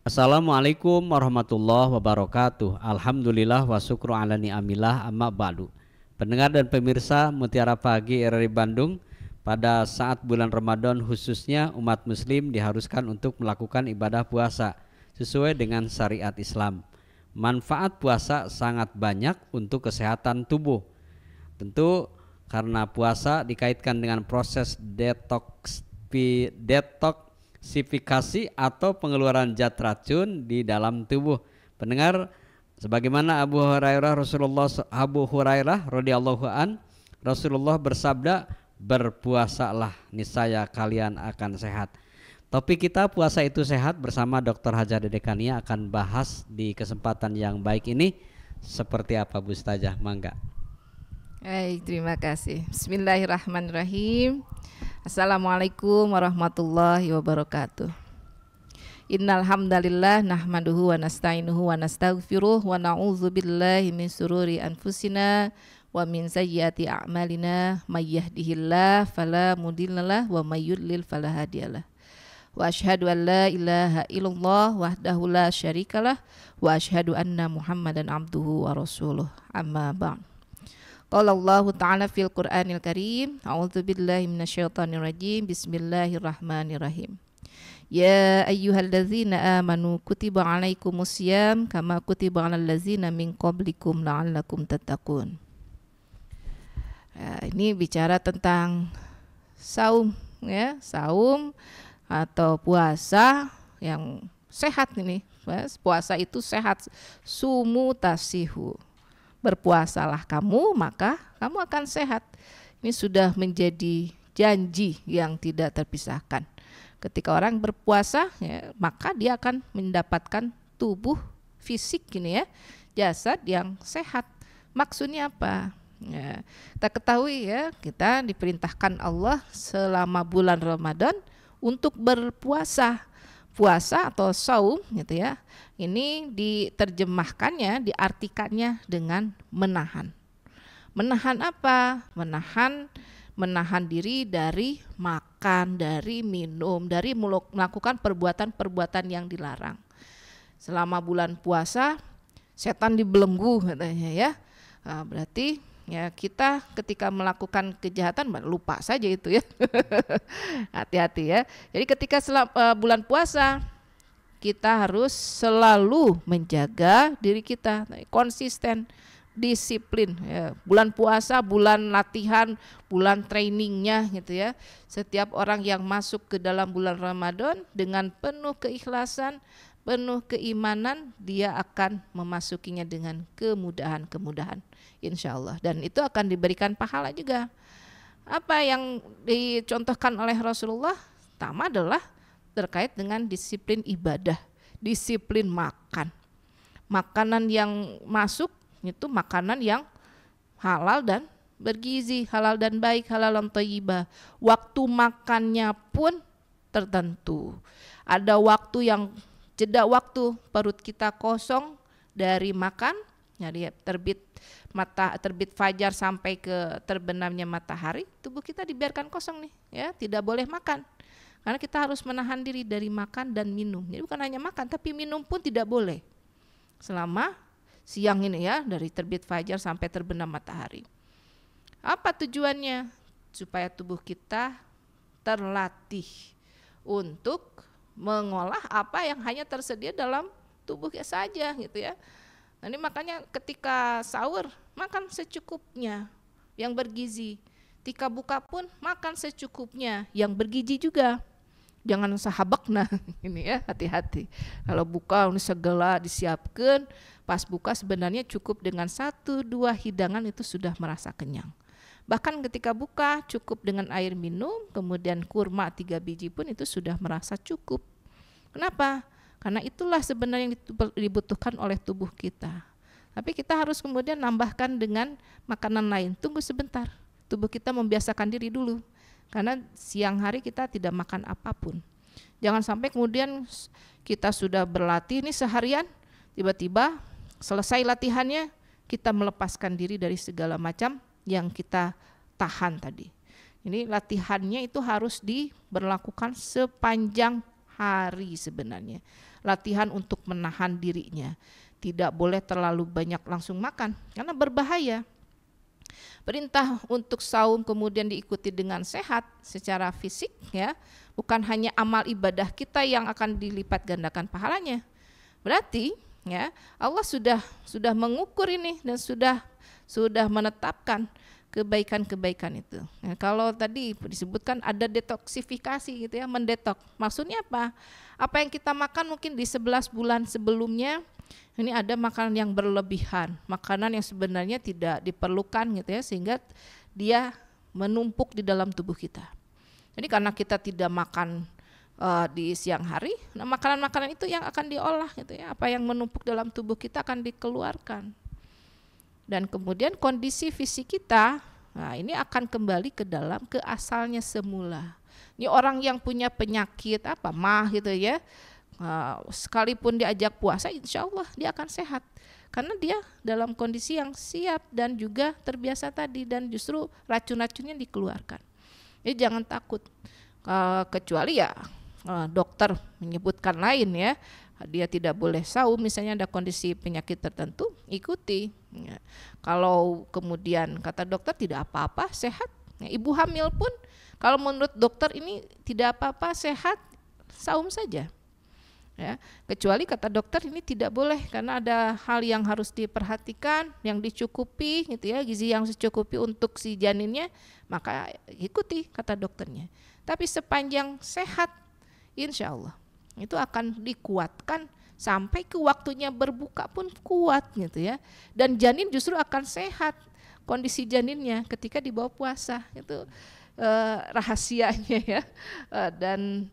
Assalamualaikum warahmatullahi wabarakatuh. Alhamdulillah wa syukru ala ni'amillah amma ba'du. Pendengar dan pemirsa Mutiara Pagi RRI Bandung, pada saat bulan Ramadan khususnya umat muslim diharuskan untuk melakukan ibadah puasa sesuai dengan syariat Islam. Manfaat puasa sangat banyak untuk kesehatan tubuh. Tentu karena puasa dikaitkan dengan proses detoksifikasi atau pengeluaran zat racun di dalam tubuh. Pendengar, sebagaimana Abu Hurairah radhiyallahu an, Rasulullah bersabda, berpuasalah niscaya kalian akan sehat. Topik kita puasa itu sehat bersama Dr. Hajar Dedekania akan bahas di kesempatan yang baik ini. Seperti apa Bu Ustazah? Mangga. Baik, terima kasih. Bismillahirrahmanirrahim. Assalamualaikum warahmatullahi wabarakatuh. Innal hamdalillah nahmaduhu wa nasta'inuhu wa nastaghfiruh wa na'udzu billahi min sururi anfusina wa min sayyiati a'malina may yahdihillahu fala mudhillalah wa may yudlil fala hadiyalah. Wa asyhadu an la ilaha illallah wahdahu la syarikalah wa asyhadu anna Muhammadan abduhu wa rasuluh. Amma ba'd. Qala Allah Ta'ala fil Qur'anil Karim, a'udzu billahi minasyaitonir rajim. Bismillahirrahmanirrahim. Ya ayyuhalladzina amanu kutiba alaikumusiyam kama kutiba alal ladzina min qablikum la'allakum tattaqun. Ini bicara tentang saum, ya, saum atau puasa yang sehat ini. Puasa itu sehat, sumu tasihu. Berpuasalah kamu, maka kamu akan sehat. Ini sudah menjadi janji yang tidak terpisahkan. Ketika orang berpuasa, ya, maka dia akan mendapatkan tubuh fisik ini, ya, jasad yang sehat. Maksudnya apa? Ya, kita ketahui, ya, kita diperintahkan Allah selama bulan Ramadan untuk berpuasa. Puasa atau saum gitu, ya. Ini diterjemahkannya, diartikannya dengan menahan. Menahan apa? Menahan diri dari makan, dari minum, dari melakukan perbuatan-perbuatan yang dilarang. Selama bulan puasa setan dibelenggu katanya, ya. Berarti ya kita ketika melakukan kejahatan lupa saja itu, ya. Hati-hati, ya. Jadi ketika bulan puasa kita harus selalu menjaga diri kita, konsisten, disiplin, ya. Bulan puasa, bulan latihan, bulan trainingnya gitu, ya. Setiap orang yang masuk ke dalam bulan Ramadan dengan penuh keikhlasan, penuh keimanan, dia akan memasukinya dengan kemudahan-kemudahan, insya Allah. Dan itu akan diberikan pahala juga. Apa yang dicontohkan oleh Rasulullah? Pertama adalah terkait dengan disiplin ibadah, disiplin makan. Makanan yang masuk itu makanan yang halal dan bergizi, halal dan baik, halal dan thayyibah. Waktu makannya pun tertentu. Ada waktu yang jeda waktu perut kita kosong dari makan, jadi terbit fajar sampai ke terbenamnya matahari, tubuh kita dibiarkan kosong nih, ya, tidak boleh makan. Karena kita harus menahan diri dari makan dan minum. Jadi bukan hanya makan, tapi minum pun tidak boleh selama siang ini, ya, dari terbit fajar sampai terbenam matahari. Apa tujuannya? Supaya tubuh kita terlatih untuk mengolah apa yang hanya tersedia dalam tubuhnya saja gitu, ya. Nanti makanya ketika sahur makan secukupnya yang bergizi. Ketika buka pun makan secukupnya yang bergizi juga. Jangan sahabak, nah ini, ya, hati-hati. Kalau buka segala disiapkan, pas buka sebenarnya cukup dengan 1-2 hidangan itu sudah merasa kenyang. Bahkan ketika buka cukup dengan air minum, kemudian kurma 3 biji pun itu sudah merasa cukup. Kenapa? Karena itulah sebenarnya yang dibutuhkan oleh tubuh kita. Tapi kita harus kemudian nambahkan dengan makanan lain. Tunggu sebentar, tubuh kita membiasakan diri dulu. Karena siang hari kita tidak makan apapun. Jangan sampai kemudian kita sudah berlatih ini seharian, tiba-tiba selesai latihannya kita melepaskan diri dari segala macam yang kita tahan tadi. Ini latihannya itu harus diberlakukan sepanjang hari sebenarnya. latihan untuk menahan dirinya. Tidak boleh terlalu banyak langsung makan karena berbahaya. Perintah untuk saum kemudian diikuti dengan sehat secara fisik ya, bukan hanya amal ibadah kita yang akan dilipat gandakan pahalanya. Berarti ya Allah sudah mengukur ini dan sudah menetapkan kebaikan-kebaikan itu. Nah, kalau tadi disebutkan ada detoksifikasi gitu ya, mendetok. Maksudnya apa? Apa yang kita makan mungkin di 11 bulan sebelumnya ini ada makanan yang berlebihan, makanan yang sebenarnya tidak diperlukan gitu ya, sehingga dia menumpuk di dalam tubuh kita. Jadi karena kita tidak makan di siang hari, nah makanan-makanan itu yang akan diolah gitu ya, apa yang menumpuk dalam tubuh kita akan dikeluarkan. Dan kemudian kondisi fisik kita, nah ini akan kembali ke dalam ke asalnya semula. Ini orang yang punya penyakit mah gitu ya, sekalipun diajak puasa insya Allah dia akan sehat karena dia dalam kondisi yang siap dan juga terbiasa tadi, dan justru racun-racunnya dikeluarkan. Jadi jangan takut, kecuali ya dokter menyebutkan lain ya, dia tidak boleh saum misalnya ada kondisi penyakit tertentu, ikuti ya. Kalau kemudian kata dokter tidak apa-apa, sehat ya, ibu hamil pun kalau menurut dokter ini tidak apa-apa, sehat, saum saja ya, kecuali kata dokter ini tidak boleh karena ada hal yang harus diperhatikan, yang dicukupi gitu ya, gizi yang dicukupi untuk si janinnya, maka ikuti kata dokternya. Tapi sepanjang sehat insya Allah itu akan dikuatkan sampai ke waktunya berbuka pun kuat gitu ya, dan janin justru akan sehat kondisi janinnya ketika di bawah puasa, itu rahasianya ya. Dan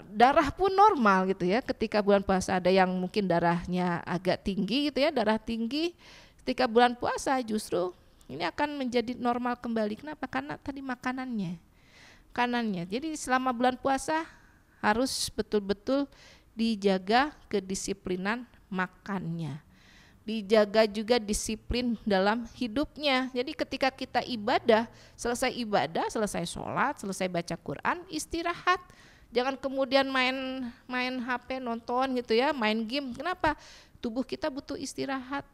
darah pun normal gitu ya ketika bulan puasa. Ada yang mungkin darahnya agak tinggi gitu ya, darah tinggi ketika bulan puasa justru ini akan menjadi normal kembali. Kenapa? Karena tadi makanannya. Jadi selama bulan puasa harus betul-betul dijaga kedisiplinan makannya, dijaga juga disiplin dalam hidupnya. Jadi ketika kita ibadah, selesai sholat, selesai baca Quran, istirahat. Jangan kemudian main HP, nonton gitu ya, main game. Kenapa? Tubuh kita butuh istirahat.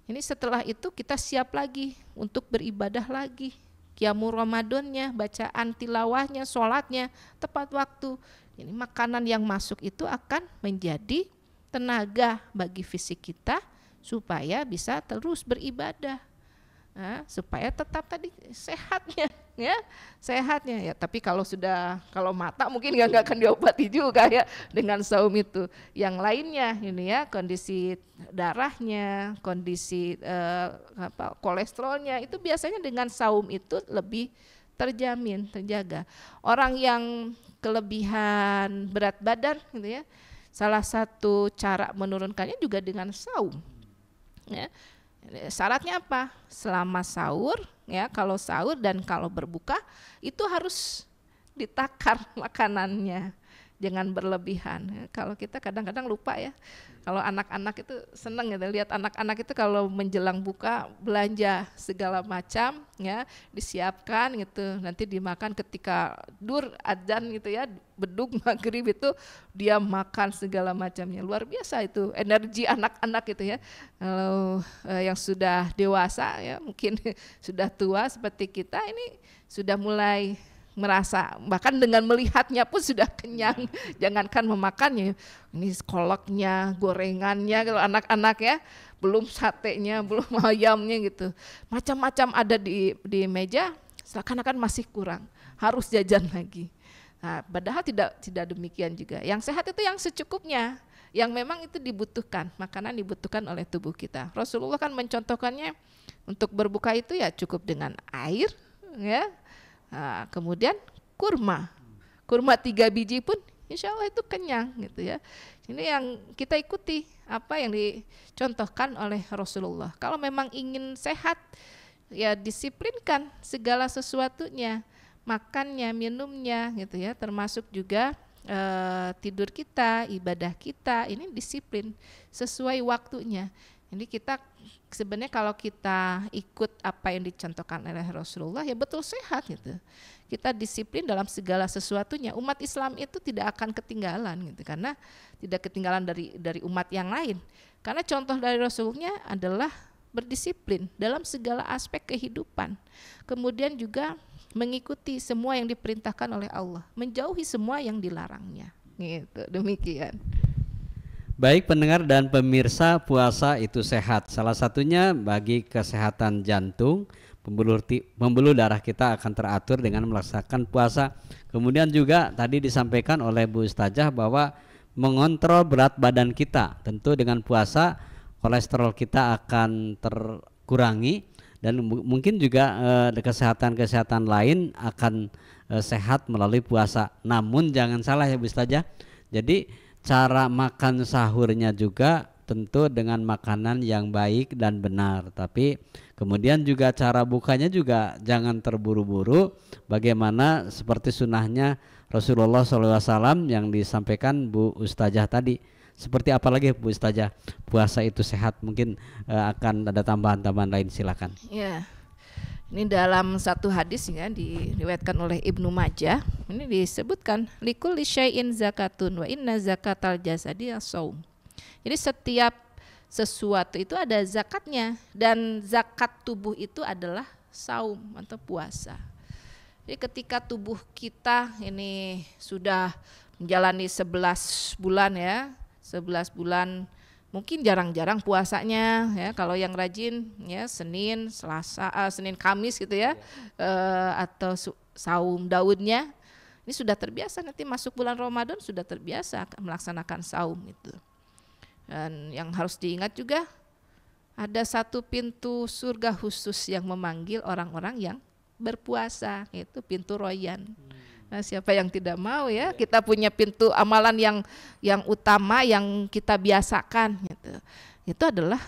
Ini setelah itu kita siap lagi untuk beribadah lagi. Qiyamul Ramadannya, bacaan tilawahnya, sholatnya tepat waktu. Ini makanan yang masuk itu akan menjadi tenaga bagi fisik kita supaya bisa terus beribadah. Supaya tetap tadi sehatnya ya. Tapi kalau mata mungkin nggak akan diobati juga ya dengan saum itu. Yang lainnya ini ya, kondisi darahnya, kondisi kolesterolnya itu biasanya dengan saum itu lebih terjaga. Orang yang kelebihan berat badan gitu ya, salah satu cara menurunkannya juga dengan saum ya. Syaratnya apa? Selama sahur ya, kalau sahur dan kalau berbuka itu harus ditakar makanannya, jangan berlebihan ya. Kalau kita kadang-kadang lupa ya, kalau anak-anak itu senang ya, lihat anak-anak itu kalau menjelang buka belanja segala macam ya, disiapkan gitu, nanti dimakan ketika adzan gitu ya, bedug maghrib itu dia makan segala macamnya, luar biasa itu energi anak-anak gitu ya. Kalau yang sudah dewasa ya, mungkin sudah tua seperti kita ini sudah mulai merasa, bahkan dengan melihatnya pun sudah kenyang, jangankan memakannya. Ini kolaknya, gorengannya kalau anak-anak ya, belum satenya, belum ayamnya gitu, macam-macam ada di meja, seakan-akan masih kurang, harus jajan lagi. Nah, padahal tidak demikian juga. Yang sehat itu yang secukupnya, yang memang itu dibutuhkan, makanan dibutuhkan oleh tubuh kita. Rasulullah kan mencontohkannya untuk berbuka itu ya cukup dengan air ya. Nah, kemudian kurma 3 biji pun insya Allah itu kenyang gitu ya. Ini yang kita ikuti apa yang dicontohkan oleh Rasulullah. Kalau memang ingin sehat ya disiplinkan segala sesuatunya, makannya, minumnya gitu ya, termasuk juga tidur kita, ibadah kita, ini disiplin sesuai waktunya. Jadi kita sebenarnya kalau kita ikut apa yang dicontohkan oleh Rasulullah ya betul sehat gitu. Kita disiplin dalam segala sesuatunya. Umat Islam itu tidak akan ketinggalan gitu, karena tidak ketinggalan dari umat yang lain. Karena contoh dari Rasulnya adalah berdisiplin dalam segala aspek kehidupan. Kemudian juga mengikuti semua yang diperintahkan oleh Allah, menjauhi semua yang dilarangnya. Gitu, demikian. Baik pendengar dan pemirsa, puasa itu sehat. Salah satunya bagi kesehatan jantung, pembuluh darah kita akan teratur dengan melaksanakan puasa. Kemudian juga tadi disampaikan oleh Bu Ustazah bahwa mengontrol berat badan kita. Tentu dengan puasa kolesterol kita akan terkurangi dan mungkin juga kesehatan-kesehatan lain akan sehat melalui puasa. Namun jangan salah ya Bu Ustazah. Jadi cara makan sahurnya juga tentu dengan makanan yang baik dan benar. Tapi kemudian juga cara bukanya juga jangan terburu-buru. Bagaimana seperti sunnahnya Rasulullah SAW yang disampaikan Bu Ustazah tadi. Seperti apa lagi Bu Ustazah puasa itu sehat? Mungkin akan ada tambahan-tambahan lain, silakan. Ya. Ini dalam satu hadis ya diriwayatkan oleh Ibnu Majah, ini disebutkan likulli syai'in zakatun wa inna zakatal jasadi as-shaum. Jadi setiap sesuatu itu ada zakatnya, dan zakat tubuh itu adalah saum atau puasa. Jadi ketika tubuh kita ini sudah menjalani 11 bulan ya, 11 bulan mungkin jarang-jarang puasanya ya, kalau yang rajin ya Senin, Selasa, Senin Kamis gitu ya, atau saum Daudnya, ini sudah terbiasa, nanti masuk bulan Ramadan sudah terbiasa melaksanakan saum itu. Dan yang harus diingat juga ada satu pintu surga khusus yang memanggil orang-orang yang berpuasa, yaitu pintu Royan. Nah, siapa yang tidak mau ya, kita punya pintu amalan yang utama yang kita biasakan gitu. Itu adalah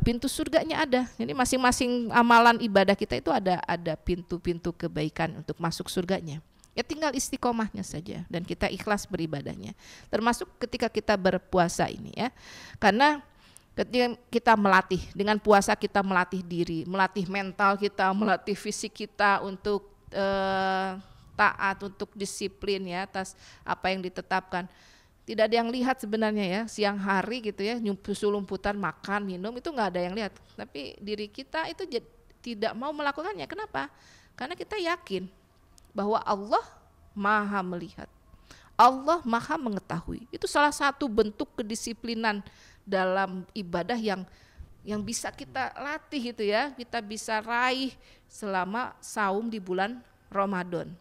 pintu surganya ada. Jadi masing-masing amalan ibadah kita itu ada pintu-pintu kebaikan untuk masuk surganya. Ya tinggal istiqomahnya saja dan kita ikhlas beribadahnya. Termasuk ketika kita berpuasa ini ya. Karena ketika kita melatih, dengan puasa kita melatih diri, melatih mental kita, melatih fisik kita untuk taat, untuk disiplin ya atas apa yang ditetapkan. Tidak ada yang lihat sebenarnya ya, siang hari gitu ya, lumputan makan, minum, itu nggak ada yang lihat. Tapi diri kita itu tidak mau melakukannya. Kenapa? Karena kita yakin bahwa Allah Maha melihat, Allah Maha mengetahui. Itu salah satu bentuk kedisiplinan dalam ibadah yang bisa kita latih gitu ya, kita bisa raih selama saum di bulan Ramadan.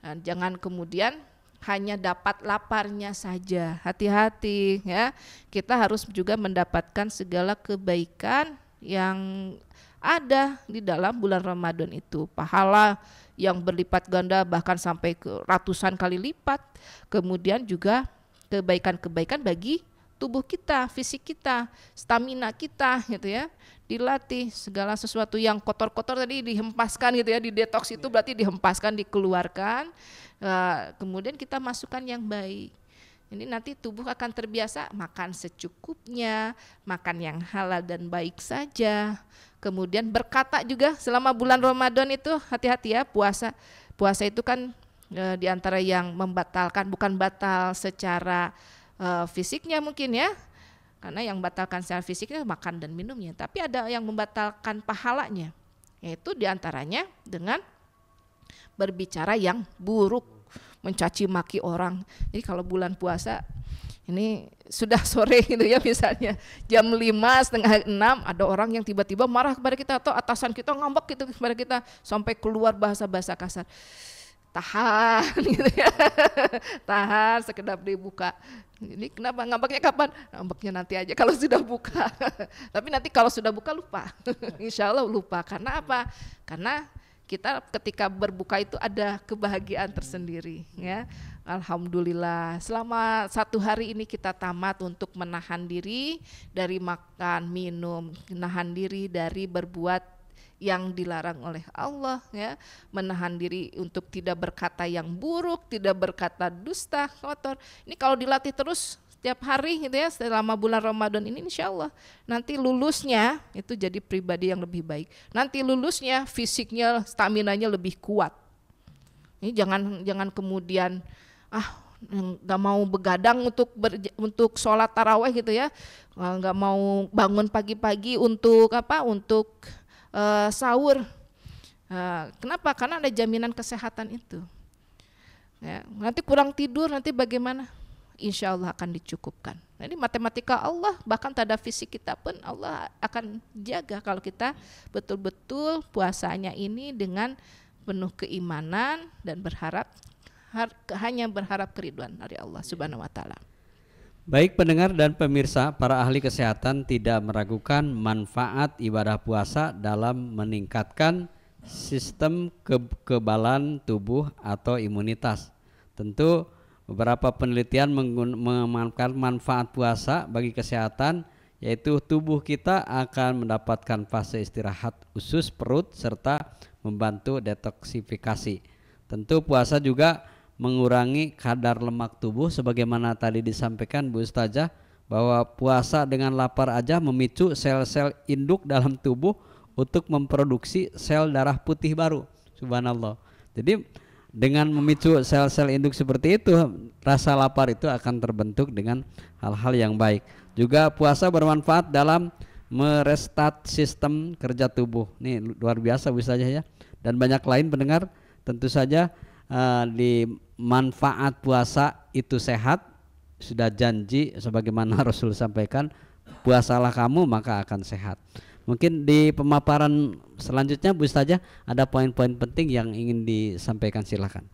Nah, jangan kemudian hanya dapat laparnya saja, hati-hati ya. Kita harus juga mendapatkan segala kebaikan yang ada di dalam bulan Ramadan itu. Pahala yang berlipat ganda bahkan sampai ke ratusan kali lipat. Kemudian juga kebaikan-kebaikan bagi tubuh kita, fisik kita, stamina kita gitu ya. Dilatih segala sesuatu yang kotor-kotor tadi dihempaskan gitu ya, di detox itu berarti dihempaskan, dikeluarkan, kemudian kita masukkan yang baik. Ini nanti tubuh akan terbiasa makan secukupnya, makan yang halal dan baik saja. Kemudian berkata juga selama bulan Ramadan itu hati-hati ya, puasa itu kan diantara yang membatalkan, bukan batal secara fisiknya mungkin ya, karena yang membatalkan secara fisiknya makan dan minumnya, tapi ada yang membatalkan pahalanya, yaitu diantaranya dengan berbicara yang buruk, mencaci maki orang. Jadi kalau bulan puasa ini sudah sore gitu ya, misalnya jam 5, setengah 6 ada orang yang tiba-tiba marah kepada kita atau atasan kita ngambek gitu kepada kita sampai keluar bahasa-bahasa kasar. Tahan gitu ya, tahan sekedap dibuka. Ini kenapa ngambeknya kapan? Ngambeknya nanti aja kalau sudah buka. Tapi nanti kalau sudah buka lupa, insya Allah lupa. Karena apa? Karena kita ketika berbuka itu ada kebahagiaan tersendiri ya. Alhamdulillah selama 1 hari ini kita tamat untuk menahan diri dari makan, minum, menahan diri dari berbuat yang dilarang oleh Allah ya, menahan diri untuk tidak berkata yang buruk, tidak berkata dusta, kotor. Ini kalau dilatih terus tiap hari gitu ya selama bulan Ramadan ini, insya Allah nanti lulusnya itu jadi pribadi yang lebih baik. Nanti lulusnya fisiknya, staminanya lebih kuat. Ini jangan kemudian nggak mau begadang untuk sholat taraweh gitu ya, nggak mau bangun pagi-pagi untuk sahur. Kenapa? Karena ada jaminan kesehatan itu. Ya, nanti kurang tidur nanti bagaimana? Insya Allah akan dicukupkan. Jadi matematika Allah, bahkan tanda fisik kita pun Allah akan jaga kalau kita betul-betul puasanya ini dengan penuh keimanan dan hanya berharap keriduan dari Allah Subhanahu wa taala. Baik pendengar dan pemirsa, para ahli kesehatan tidak meragukan manfaat ibadah puasa dalam meningkatkan sistem kekebalan tubuh atau imunitas. Tentu beberapa penelitian mengamankan manfaat puasa bagi kesehatan, yaitu tubuh kita akan mendapatkan fase istirahat usus perut serta membantu detoksifikasi. Tentu puasa juga mengurangi kadar lemak tubuh sebagaimana tadi disampaikan Bu Ustazah, bahwa puasa dengan lapar aja memicu sel-sel induk dalam tubuh untuk memproduksi sel darah putih baru. Subhanallah. Jadi dengan memicu sel-sel induk seperti itu, rasa lapar itu akan terbentuk dengan hal-hal yang baik. Juga puasa bermanfaat dalam merestart sistem kerja tubuh. Nih luar biasa Bu Ustazah ya. Dan banyak lain pendengar, tentu saja di manfaat puasa itu sehat, sudah janji sebagaimana Rasul sampaikan, puasalah kamu maka akan sehat. Mungkin di pemaparan selanjutnya Bu Ustazah ada poin-poin penting yang ingin disampaikan, silakan.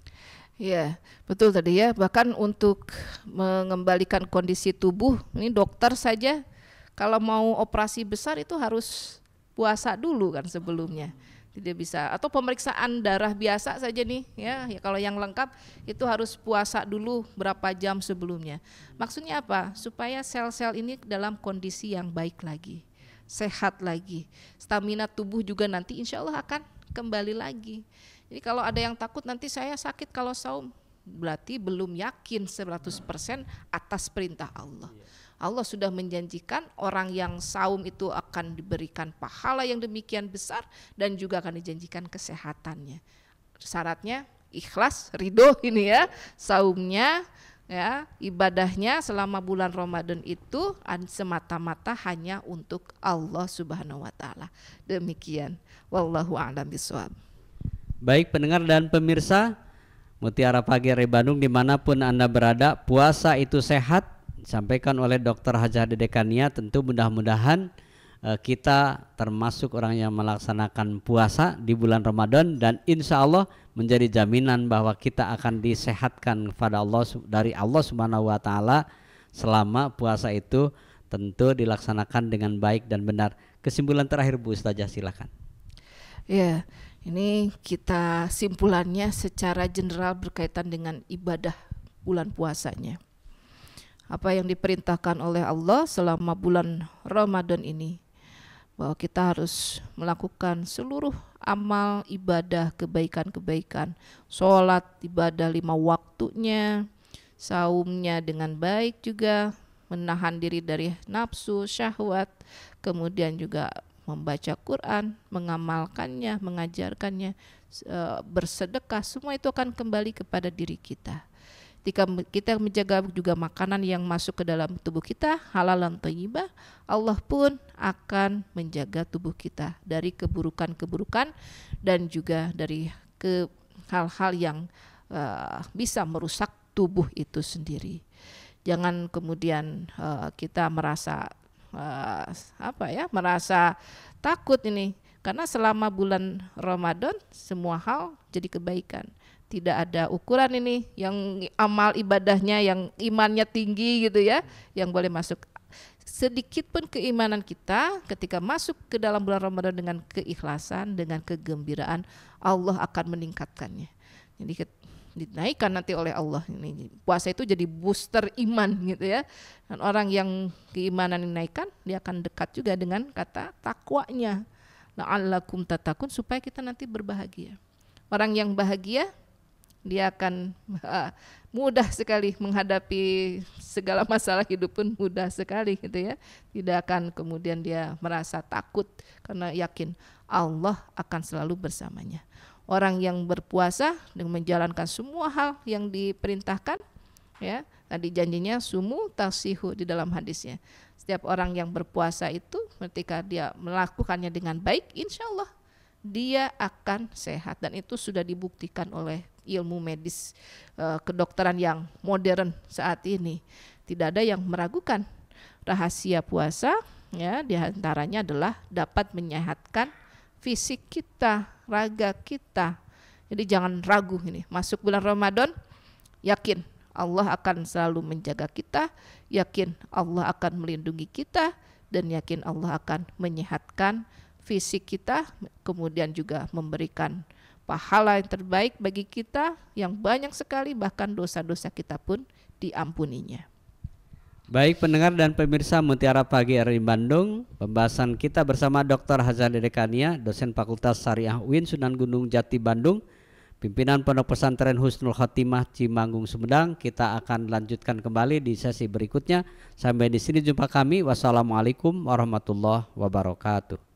Ya, betul tadi ya. Bahkan untuk mengembalikan kondisi tubuh, ini dokter saja kalau mau operasi besar itu harus puasa dulu kan sebelumnya. Tidak bisa, atau pemeriksaan darah biasa saja nih ya, kalau yang lengkap itu harus puasa dulu berapa jam sebelumnya. Maksudnya apa? Supaya sel-sel ini dalam kondisi yang baik lagi, sehat lagi, stamina tubuh juga nanti insya Allah akan kembali lagi. Jadi kalau ada yang takut nanti saya sakit kalau saum, berarti belum yakin 100% atas perintah Allah. Allah sudah menjanjikan orang yang saum itu akan diberikan pahala yang demikian besar dan juga akan dijanjikan kesehatannya. Syaratnya ikhlas, ridho ini ya, saumnya ya, ibadahnya selama bulan Ramadan itu semata-mata hanya untuk Allah Subhanahu wa taala. Demikian. Wallahu a'lam bishawab. Baik pendengar dan pemirsa Mutiara Pagi RRI Bandung dimanapun Anda berada, puasa itu sehat disampaikan oleh Dr. Hajah Dedekania. Tentu mudah-mudahan kita termasuk orang yang melaksanakan puasa di bulan Ramadan dan insya Allah menjadi jaminan bahwa kita akan disehatkan kepada Allah dari Allah Subhanahu wa taala selama puasa itu tentu dilaksanakan dengan baik dan benar. Kesimpulan terakhir Bu Ustazah, silakan. Ya, ini kita simpulannya secara general berkaitan dengan ibadah bulan puasanya. Apa yang diperintahkan oleh Allah selama bulan Ramadan ini, bahwa kita harus melakukan seluruh amal ibadah kebaikan-kebaikan, sholat ibadah 5 waktunya, saumnya dengan baik juga, menahan diri dari nafsu, syahwat, kemudian juga membaca Quran, mengamalkannya, mengajarkannya, bersedekah, semua itu akan kembali kepada diri kita. Ketika kita menjaga juga makanan yang masuk ke dalam tubuh kita, halal dan thayyibah, Allah pun akan menjaga tubuh kita dari keburukan-keburukan dan juga dari hal-hal yang bisa merusak tubuh itu sendiri. Jangan kemudian kita merasa merasa takut ini, karena selama bulan Ramadan semua hal jadi kebaikan. Tidak ada ukuran ini yang amal ibadahnya yang imannya tinggi gitu ya, yang boleh masuk. Sedikit pun keimanan kita ketika masuk ke dalam bulan Ramadan dengan keikhlasan, dengan kegembiraan, Allah akan meningkatkannya. Jadi dinaikkan nanti oleh Allah. Ini puasa itu jadi booster iman gitu ya. Dan orang yang keimanan dinaikkan, dia akan dekat juga dengan kata takwanya. La'allakum tattaqun, supaya kita nanti berbahagia. Orang yang bahagia dia akan mudah sekali menghadapi segala masalah hidup pun mudah sekali gitu ya. Tidak akan kemudian dia merasa takut karena yakin Allah akan selalu bersamanya. Orang yang berpuasa dengan menjalankan semua hal yang diperintahkan, ya tadi janjinya sumu tasihu di dalam hadisnya. Setiap orang yang berpuasa itu ketika dia melakukannya dengan baik, insya Allah dia akan sehat, dan itu sudah dibuktikan oleh ilmu medis kedokteran yang modern saat ini. Tidak ada yang meragukan rahasia puasa, ya diantaranya adalah dapat menyehatkan fisik kita, raga kita. Jadi jangan ragu ini, masuk bulan Ramadan yakin Allah akan selalu menjaga kita, yakin Allah akan melindungi kita, dan yakin Allah akan menyehatkan fisik kita, kemudian juga memberikan pahala yang terbaik bagi kita yang banyak sekali, bahkan dosa-dosa kita pun diampuninya. Baik pendengar dan pemirsa Mutiara Pagi RRI Bandung, pembahasan kita bersama Dr. Hazali Dekania, dosen Fakultas Syariah UIN Sunan Gunung Jati Bandung, pimpinan Pondok Pesantren Husnul Khotimah Cimanggung Sumedang. Kita akan lanjutkan kembali di sesi berikutnya. Sampai di sini jumpa kami. Wassalamualaikum warahmatullahi wabarakatuh.